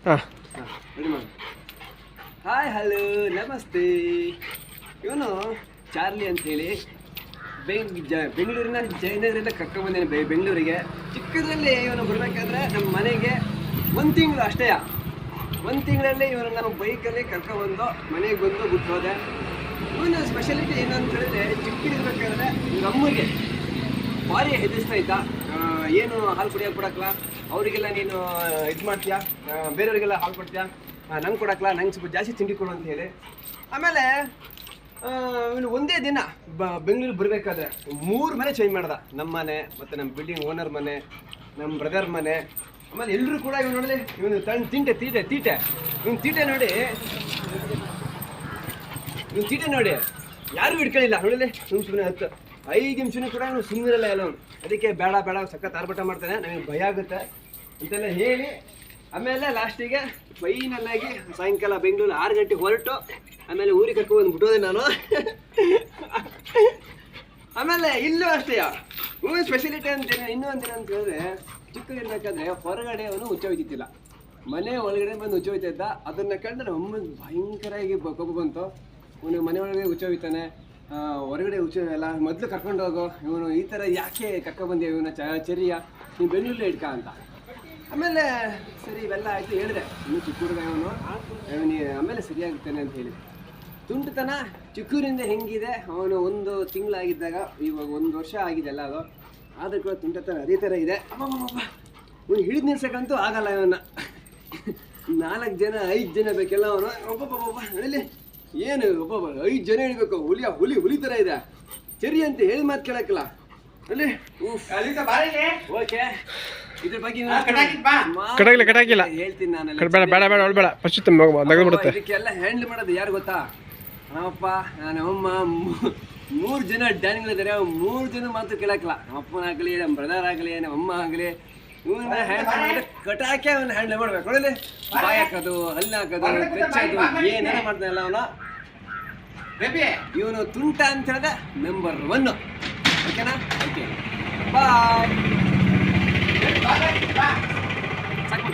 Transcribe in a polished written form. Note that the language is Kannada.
ರೆಡಿ ಮಾಡಿ. ಹಾಯ್ ಹಲೋ ನಮಸ್ತೆ. ಇವನು ಚಾರ್ಲಿ ಅಂತೇಳಿ ಬೆಂಗಳೂರಿನ ಜಯನಗರದಿಂದ ಕರ್ಕೊಂಡ್ಬಂದೇನೆ ಬೆಂಗಳೂರಿಗೆ. ಚಿಕ್ಕದ್ರಲ್ಲಿ ಇವನು ಬರಬೇಕಾದ್ರೆ ನಮ್ಮ ಮನೆಗೆ 1 ತಿಂಗಳು ಅಷ್ಟೇ. 1 ತಿಂಗಳಲ್ಲಿ ಇವನು ನಮ್ಮ ಬೈಕಲ್ಲಿ ಕರ್ಕೊಂಡ್ಬಂದು ಮನೆಗೆ ಬಂದು ಬಿಟ್ಟು ಹೋದೆ. ಇವನು ಸ್ಪೆಷಾಲಿಟಿ ಏನು ಅಂತ ಹೇಳಿದ್ರೆ, ಚಿಕ್ಕದಿರ್ಬೇಕಾದ್ರೆ ಇವ್ರ ಅಮ್ಮಗೆ ಭಾರಿ ಹೆದರಿಸ್ತಾ ಇದ್ದ. ಏನು ಹಾಲು ಕುಡಿಯೋಕೆ ಕೊಡಕ್ಕಲ್ಲ, ಅವರಿಗೆಲ್ಲ ನೀನು ಇದು ಮಾಡ್ತೀಯಾ, ಬೇರೆಯವರಿಗೆಲ್ಲ ಹಾಲು ಕೊಡ್ತೀಯಾ, ನಂಗೆ ಕೊಡಕ್ಕಲ್ಲ, ನಂಗೆ ಸ್ವಲ್ಪ ಜಾಸ್ತಿ ತಿಂಡಿ ಕೊಡು ಅಂತ ಹೇಳಿ. ಆಮೇಲೆ ಇವನು ಒಂದೇ ದಿನ ಬೆಂಗಳೂರಿಗೆ ಬರಬೇಕಾದ್ರೆ 3 ಮನೆ ಚೇಂಜ್ ಮಾಡ್ದ. ನಮ್ಮ ಮನೆ ಮತ್ತು ನಮ್ಮ ಬಿಲ್ಡಿಂಗ್ ಓನರ್ ಮನೆ, ನಮ್ಮ ಬ್ರದರ್ ಮನೆ. ಆಮೇಲೆ ಎಲ್ಲರೂ ಕೂಡ ಇವನು ನೋಡಲಿ, ಇವನು ತೀಟೆ ಇವನು ತೀಟೆ ನೋಡಿ ಯಾರು ಹಿಡ್ಕೊಳ್ಳಿಲ್ಲ ನೋಡಲಿ. ಸುಮ್ಮನೆ 5 ನಿಮಿಷನೂ ಕೂಡ ಇವನು ಸುಮ್ಮನಿರಲ್ಲ ಎಲ್ಲ. ಅವನು ಅದಕ್ಕೆ ಬೇಡ ಸಖತ್ ಆರ್ಭಟ ಮಾಡ್ತಾನೆ, ನನಗೆ ಭಯ ಆಗುತ್ತೆ ಅಂತೆಲ್ಲ ಹೇಳಿ ಆಮೇಲೆ ಲಾಸ್ಟಿಗೆ ಫೈನಲ್ ಆಗಿ ಸಾಯಂಕಾಲ ಬೆಂಗಳೂರು 6 ಗಂಟೆಗೆ ಹೊರಟು ಆಮೇಲೆ ಊರಿಗೆ ಕರ್ಕೊಂಡು ಬಿಟ್ಟೋದೆ ನಾನು. ಆಮೇಲೆ ಇಲ್ಲೂ ಅಷ್ಟೇ ಇವನು ಸ್ಪೆಷಾಲಿಟಿ ಅಂತೇನೆ. ಇನ್ನೂ ಒಂದೇನು ಅಂತ ಹೇಳಿದ್ರೆ, ಚಿಕ್ಕದಿರ್ಬೇಕಾದ್ರೆ ಹೊರಗಡೆ ಅವನು ಹುಚ್ಚ ಹೋಯ್ತಿದ್ದಿಲ್ಲ, ಮನೆ ಒಳಗಡೆ ಬಂದು ಹುಚ್ಚ ಹೋಯ್ತಾ ಇದ್ದ. ಅದನ್ನ ಕಂಡು ನಮ್ಮ ಅಮ್ಮನಿಗೆ ಭಯಂಕರವಾಗಿ ಕೋಪ ಬಂತು. ಇವನು ಮನೆ ಒಳಗಡೆ ಹುಚ್ಚ ಹೋಯ್ತಾನೆ, ಹೊರಗಡೆ ಹುಚ್ಚ ಎಲ್ಲ, ಮೊದಲು ಕರ್ಕೊಂಡು ಹೋಗೋ, ಇವನು ಈ ಥರ ಯಾಕೆ ಕರ್ಕೊಬಂದೆ ಇವನ ಚರಿಯ, ನೀವು ಬೆಂಗಳೂರಲ್ಲೇ ಇಡ್ಕ ಅಂತ. ಆಮೇಲೆ ಸರಿ ಇವೆಲ್ಲ ಆಯಿತು, ಹೇಳಿದೆ ಇನ್ನು ಚಿಕ್ಕ ಹುಡುಗ ಇವನು ಆಮೇಲೆ ಸರಿಯಾಗುತ್ತಾನೆ ಅಂತ ಹೇಳಿ. ತುಂಟತನ ಚಿಕ್ಕೂರಿಂದ ಹೆಂಗಿದೆ, ಅವನು 1 ತಿಂಗಳಾಗಿದ್ದಾಗ ಇವಾಗ 1 ವರ್ಷ ಆಗಿದೆಲ್ಲ ಅದು. ಆದರೂ ಕೂಡ ತುಂಟತನ ಅದೇ ಥರ ಇದೆ. ಇವನು ಹಿಡಿದು ನಿಲ್ಸಕ್ಕಂತೂ ಆಗಲ್ಲ. ಇವನ್ನ 4 ಜನ 5 ಜನ ಬೇಕೆಲ್ಲ. ಅವನು ಒಬ್ಬೊಬ್ಬ ಹೇಳಿ ಏನು 5 ಜನ ಹಿಡಿಬೇಕು. ಹುಲಿ ಥರ ಇದೆ. ಸರಿ ಅಂತ ಹೇಳಿ ಮಾತು ಕೇಳಕ್ಕಲ್ಲ ಅಲ್ಲಿ. ಓಕೆ, ಇದ್ರ ಬಗ್ಗೆ ಹೇಳ್ತೀನಿ ನಾನು. ಇದಕ್ಕೆಲ್ಲ ಹ್ಯಾಂಡಲ್ ಮಾಡೋದು ಯಾರು ಗೊತ್ತಾ? ನಮ್ಮಪ್ಪ, ನಮ್ಮಮ್ಮ, 3 ಜನ ಡ್ಯಾನಿಗಳಿದ್ದಾರೆ. 3 ಜನ ಮಾತು ಕೇಳಕ್ಕಲ್ಲ. ನಮ್ಮಪ್ಪನಾಗಲಿ, ನಮ್ಮ ಬ್ರದರ್ ಆಗಲಿ, ನಮ್ಮ ಅಮ್ಮ ಆಗಲಿ, ಇವನ್ನ ಹ್ಯಾಂಡಲ್ ಮಾಡಿ ಕಟಾಕೆ ಅವನ್ನ ಹ್ಯಾಂಡಲ್ ಮಾಡ್ಬೇಕು. ನೋಡಲಿ, ಬಾಯಿ ಹಾಕೋದು, ಹಲ್ಲು ಹಾಕೋದು, ಕಚ್ಚೋದು, ಏನೇನೋ ಮಾಡ್ತಾನಲ್ಲ ಅವನು. ಇವನು ತುಂಟ ಅಂತ ಹೇಳಿದ್ರೆ ನಂಬರ್ 1. ಓಕೆನಾ? ಓಕೆ, ಬಾಯ್. ಸಾಕು.